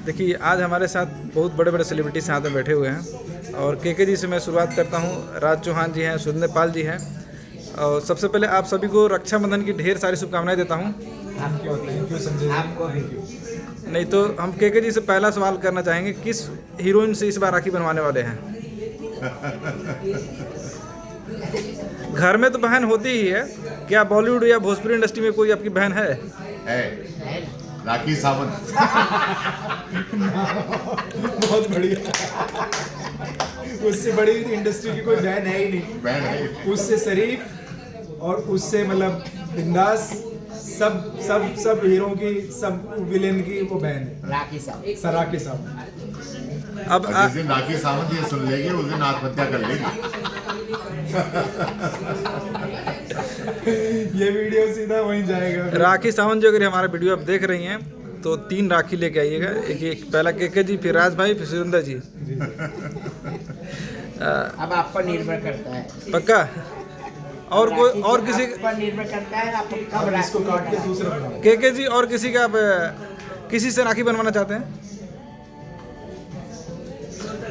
देखिए आज हमारे साथ बहुत बड़े बड़े सेलिब्रिटी साथ में बैठे हुए हैं और केके जी से मैं शुरुआत करता हूँ। राज चौहान जी हैं, सुरेंद्र पाल जी हैं और सबसे पहले आप सभी को रक्षाबंधन की ढेर सारी शुभकामनाएं देता हूँ। आपको थैंक यू संजय जी, आपको भी। नहीं तो हम केके जी से पहला सवाल करना चाहेंगे, किस हीरोइन से इस बार राखी बनवाने वाले हैं? घर में तो बहन होती ही है, क्या बॉलीवुड या भोजपुरी इंडस्ट्री में कोई आपकी बहन है? राखी सावंत। बहुत बढ़िया। उससे बड़ी इंडस्ट्री की कोई बहन है ही नहीं। बहन है। उससे शरीफ और उससे मतलब बिंदास, सब हीरो की, सब विलेन की वो बहन है। राखी साहब। सराकी साहब। अब और जिस दिन राखी सावंत ये सुन लेगी उस दिन आत्महत्या कर लेगी। ये वीडियो सीधा वहीं जाएगा। राखी सावंत जी अगर हमारा वीडियो आप देख रही हैं तो 3 राखी लेके आइएगा। एक पहला केके जी, फिर राज भाई, फिर सुरेंद्र जी। अब आप पर निर्भर करता है। पक्का? और कोई और किसी आप पर निर्भर करता है आप कब इसको राखी काट के बनाएं। दूसरा बनाओ। केके जी और किसी का किसी से राखी बनवाना चाहते हैं?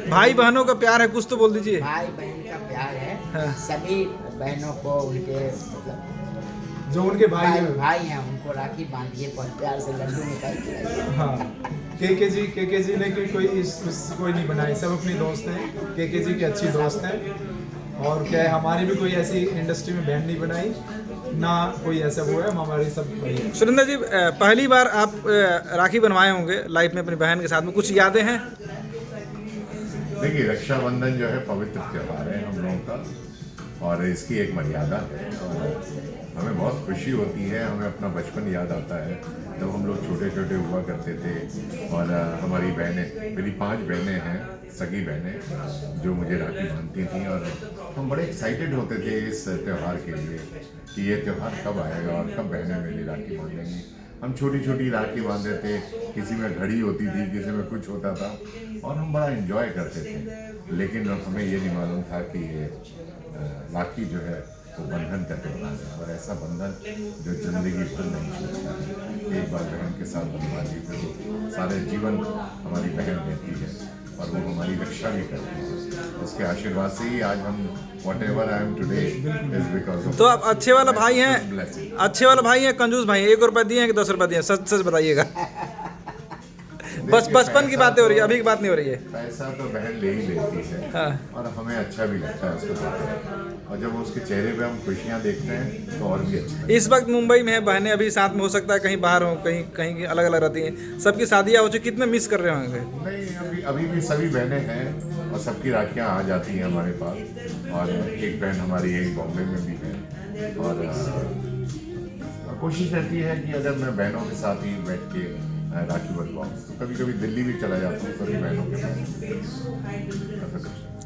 भाई बहनों का प्यार है, कुछ तो बोल दीजिए। भाई बहन का प्यार है। हाँ। सभी बहनों को उनके मतलब जो उनके भाई भाई हैं। हैं उनको राखी बांधिए, बहुत प्यार से लड्डू मिठाई खिलाइए। हाँ, केके जी ने कोई नहीं बनाई, सब अपनी दोस्त हैं। केके जी की अच्छी दोस्त हैं और क्या है, हमारी भी कोई ऐसी इंडस्ट्री में बहन नहीं बनाई ना, कोई ऐसा वो है, हमारी सब बढ़िया। सुरेंद्र जी, पहली बार आप राखी बनवाए होंगे लाइफ में अपनी बहन के साथ में, कुछ यादें हैं? देखिए, रक्षाबंधन जो है पवित्र त्यौहार है हम लोगों का और इसकी एक मर्यादा है और हमें बहुत खुशी होती है। हमें अपना बचपन याद आता है जब हम लोग छोटे छोटे हुआ करते थे और हमारी बहनें, मेरी 5 बहनें हैं, सगी बहनें, जो मुझे राखी बांधती थी और हम बड़े एक्साइटेड होते थे इस त्यौहार के लिए कि ये त्यौहार कब आएगा और कब बहनें मेरी राखी बांधेंगी। हम छोटी छोटी राखी बांधते थे, किसी में घड़ी होती थी, किसी में कुछ होता था और हम बड़ा एंजॉय करते थे। लेकिन हमें ये नहीं मालूम था कि ये राखी जो है वो बंधन का त्यौहार है और ऐसा बंधन जो जिंदगी भर नहीं छूटता है। एक बार बहन के साथ बंधवा दी फिर वो सारे जीवन हमारी बहन देती है और वो हमारी रक्षा भी करती है। उसके आशीर्वाद से ही आज हम whatever I am today is because of तो आप अच्छे वाला भाई हैं, blessing। अच्छे वाला भाई हैं, कंजूस भाई हैं? 1 रुपया दिए हैं कि 10 रुपया दिए हैं? सच सच बताइएगा। बस बचपन की बातें हो रही है, अभी की बात नहीं हो रही है। पैसा तो बहन ले ही लेती है हाँ। और हमें अच्छा भी लगता है उसको देकर और जब उसके चेहरे पे हम खुशियाँ देखते हैं तो और भी अच्छा। इस वक्त मुंबई में है, बहनें अभी साथ में, हो सकता है कहीं बाहर हो, कहीं कहीं अलग अलग रहती हैं, सबकी शादियाँ हो चुकी, कितने मिस कर रहे होंगे? नहीं, अभी भी सभी बहनें हैं और सबकी राखियाँ आ जाती हैं हमारे पास और एक बहन हमारी यही बॉम्बे में भी है और कोशिश रहती है कि अगर मैं बहनों के साथ ही बैठ के राखी बंधवाऊँ तो कभी कभी दिल्ली भी चला जाता हूँ सभी बहनों के पास।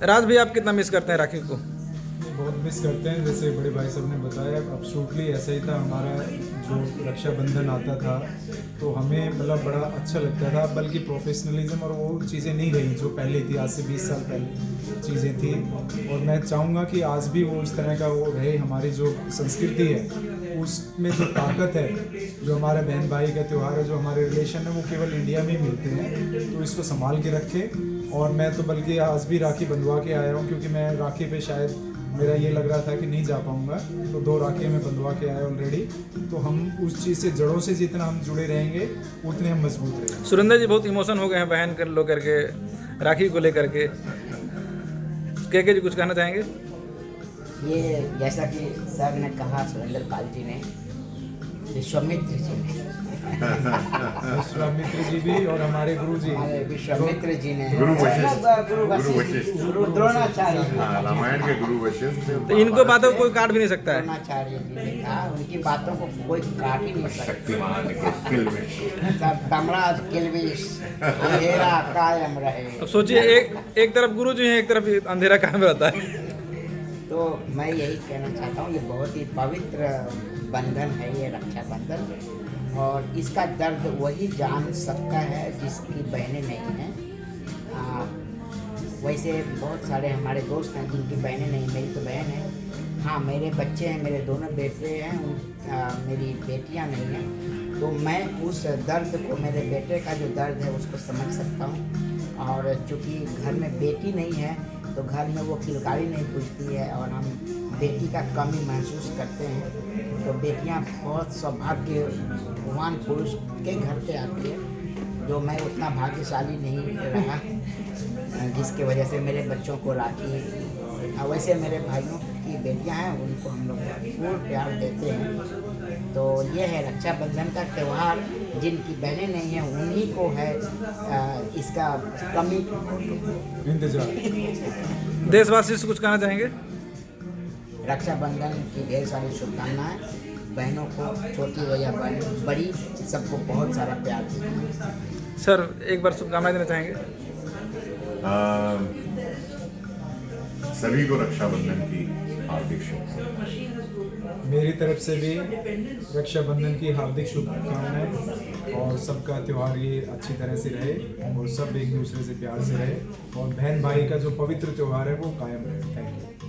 राज भाई, आप कितना मिस करते हैं राखी को? बहुत मिस करते हैं, जैसे बड़े भाई साहब ने बताया, एब्सोल्युटली ऐसा ही था। हमारा जो रक्षाबंधन आता था तो हमें मतलब बड़ा अच्छा लगता था, बल्कि प्रोफेशनलिज्म और वो चीज़ें नहीं रही जो पहले थी, आज से 20 साल पहले चीज़ें थी। और मैं चाहूँगा कि आज भी वो उस तरह का वो रहे। हमारी जो संस्कृति है उसमें जो ताकत है, जो हमारे बहन भाई का त्यौहार है, जो हमारे रिलेशन है, वो केवल इंडिया में ही मिलते हैं, तो इसको संभाल के रखें। और मैं तो बल्कि आज भी राखी बंधवा के आया हूँ, क्योंकि मैं राखी पे शायद मेरा ये लग रहा था कि नहीं जा पाऊँगा, तो 2 राखी में बंधवा के आया ऑलरेडी। तो हम उस चीज़ से, जड़ों से जितना हम जुड़े रहेंगे उतने हम मजबूत रहेंगे। सुरेंद्र जी बहुत इमोशन हो गए हैं बहन कर लो करके, राखी को लेकर के। केके जी कुछ कहना चाहेंगे? ये जैसा कि सर ने कहा, सुरेंद्र पाल जी ने, विश्वामित्र जी ने, विश्वामित्र जी भी और हमारे गुरु जी, हमारे विश्वामित्र जी ने, गुरु वशिष्ठ, गुरु द्रोणाचार्य जी, हाँ, रामायण के गुरु वशिष्ठ। तो इनको बातों को कोई काट भी नहीं सकता है। द्रोणाचार्य जी ने कहा, उनकी बातों को कोई काट ही नहीं सकता। शक्तिमान के किलविश। सब तमराज किलविश, अंधेरा कायम रहे। अब सोचिए, एक तरफ गुरु जी हैं, एक तरफ अंधेरा कायम रहता है। तो मैं यही कहना चाहता हूँ, ये बहुत ही पवित्र बंधन है ये रक्षाबंधन, और इसका दर्द वही जान सकता है जिसकी बहनें नहीं हैं। वैसे बहुत सारे हमारे दोस्त हैं जिनकी बहनें नहीं, मेरी तो बहन है, हाँ, मेरे बच्चे हैं, मेरे दोनों बेटे हैं, मेरी बेटियां नहीं हैं। तो मैं उस दर्द को, मेरे बेटे का जो दर्द है उसको समझ सकता हूँ। और चूँकि घर में बेटी नहीं है तो घर में वो किलकारी नहीं पूछती है और हम बेटी का कमी महसूस करते हैं। तो बेटियां बहुत सौभाग्यवान पुरुष के घर पे आती है, जो मैं उतना भाग्यशाली नहीं रहा, जिसके वजह से मेरे बच्चों को राखी, वैसे मेरे भाइयों की बेटियां हैं उनको हम लोग भरपूर प्यार देते हैं। तो ये है रक्षाबंधन का त्यौहार। जिनकी बहनें नहीं हैं उन्हीं को है इसका कमी। इंतजार। देशवासी से कुछ कहना चाहेंगे? रक्षाबंधन की ढेर सारी शुभकामनाएं। बहनों को, छोटी हो या बड़ी, सबको बहुत सारा प्यार देना। सर एक बार शुभकामनाएं देना चाहेंगे? सभी को रक्षाबंधन की हार्दिक शुभकामनाएं। मेरी तरफ से भी रक्षाबंधन की हार्दिक शुभकामनाएं और सबका त्यौहार ये अच्छी तरह से रहे और सब एक दूसरे से प्यार से रहे और बहन भाई का जो पवित्र त्यौहार है वो कायम रहे। Thank you.